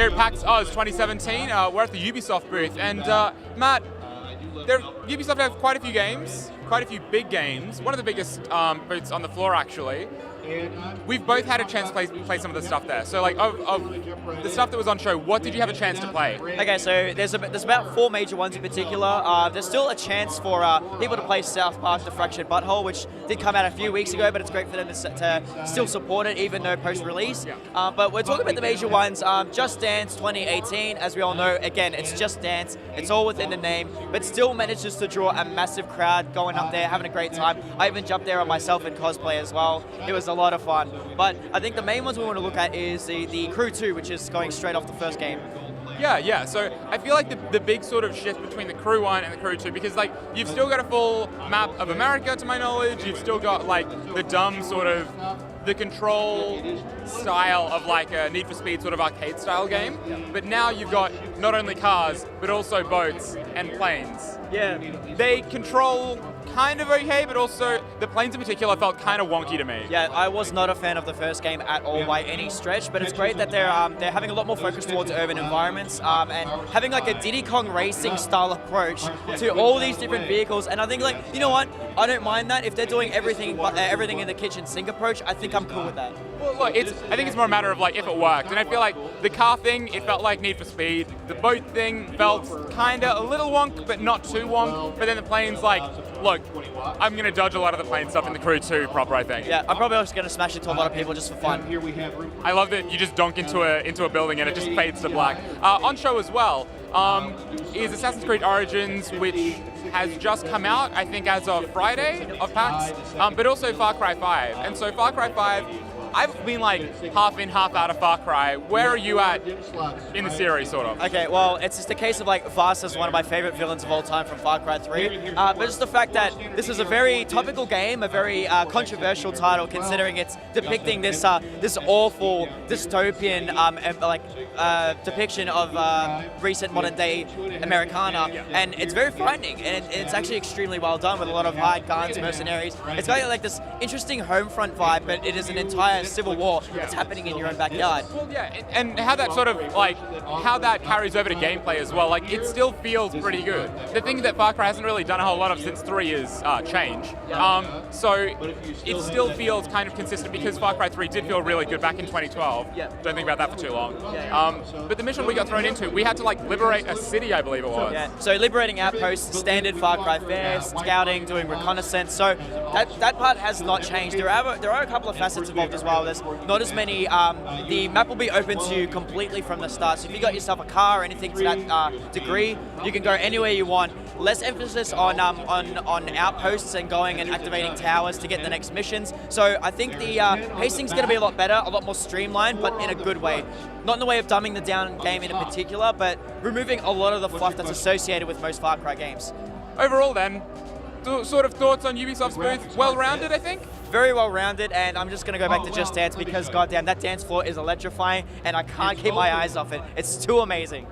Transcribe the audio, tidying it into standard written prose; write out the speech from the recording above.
here at PAX Oz 2017. We're at the Ubisoft booth, and Matt, Ubisoft have quite a few games, quite a few big games. One of the biggest booths on the floor, actually. We've both had a chance to play some of the stuff there. So, like, of the stuff that was on show, what did you have a chance to play? Okay, so there's about 4 major ones in particular. There's still a chance for people to play South Park: The Fractured Butthole, which did come out a few weeks ago, but it's great for them to still support it, even though post-release. But we're talking about the major ones. Just Dance 2018, as we all know, again, it's Just Dance. It's all within the name, but still manages to draw a massive crowd going up there, having a great time. I even jumped there on myself in cosplay as well. It was a lot of fun. But I think the main ones we want to look at is the Crew 2, which is going straight off the first game. Yeah. So I feel like the big sort of shift between the Crew 1 and the Crew 2, because like you've still got a full map of America, to my knowledge. You've still got like the dumb sort of the control style of like a Need for Speed sort of arcade style game. But now you've got not only cars, but also boats and planes. Yeah. They control kind of okay, but also the planes in particular felt kind of wonky to me. Yeah, I was not a fan of the first game at all by any stretch, but it's great that they're having a lot more focus towards urban environments and having like a Diddy Kong racing style approach to all these different vehicles. And I think, like, you know what? I don't mind that if they're doing everything in the kitchen sink approach. I think I'm cool with that. Well, look, I think it's more a matter of like if it worked, and I feel like the car thing, it felt like Need for Speed. The boat thing felt kind of a little wonk, but not too wonk. But then the planes, like, look, I'm going to dodge a lot of the plane stuff in the Crew 2 proper, I think. Yeah, I'm probably just going to smash into a lot of people just for fun. I love that you just donk into a building and it just fades to black. On show as well is Assassin's Creed Origins, which has just come out, I think, as of Friday of PAX, but also Far Cry 5. And so Far Cry 5, I've been like half in, half out of Far Cry. Where are you at in the series, sort of? Okay, well, it's just a case of like Vaas is one of my favorite villains of all time from Far Cry 3. But just the fact that this is a very topical game, a very controversial title, considering it's depicting this this awful dystopian depiction of recent modern day Americana, and it's very frightening, and it's actually extremely well done with a lot of hired guns, mercenaries. It's got like this interesting home front vibe, but it is an entire civil war that's happening in your own backyard. Well, yeah, and how that sort of like how that carries over to gameplay as well. Like, it still feels pretty good. The thing that Far Cry hasn't really done a whole lot of since 3 is change. So it still feels kind of consistent, because Far Cry 3 did feel really good back in 2012. Yeah. Don't think about that for too long. But the mission we got thrown into, we had to like liberate a city, I believe it was. Yeah. So liberating outposts, standard Far Cry fare, scouting, doing reconnaissance. So that part has not changed. There are a couple of facets involved as well. There's not as many. The map will be open to you completely from the start. So if you got yourself a car or anything to that degree, you can go anywhere you want. Less emphasis on outposts and going and activating towers to get the next missions. So I think the pacing's going to be a lot better, a lot more streamlined, but in a good way. Not in the way of dumbing the down game in particular, but removing a lot of the fluff that's associated with most Far Cry games. Overall then, sort of thoughts on Ubisoft's booth? Well-rounded, I think? Very well-rounded, and I'm just going to go back to Just Dance because, goddamn, that dance floor is electrifying, and I can't keep my eyes off it. It's too amazing.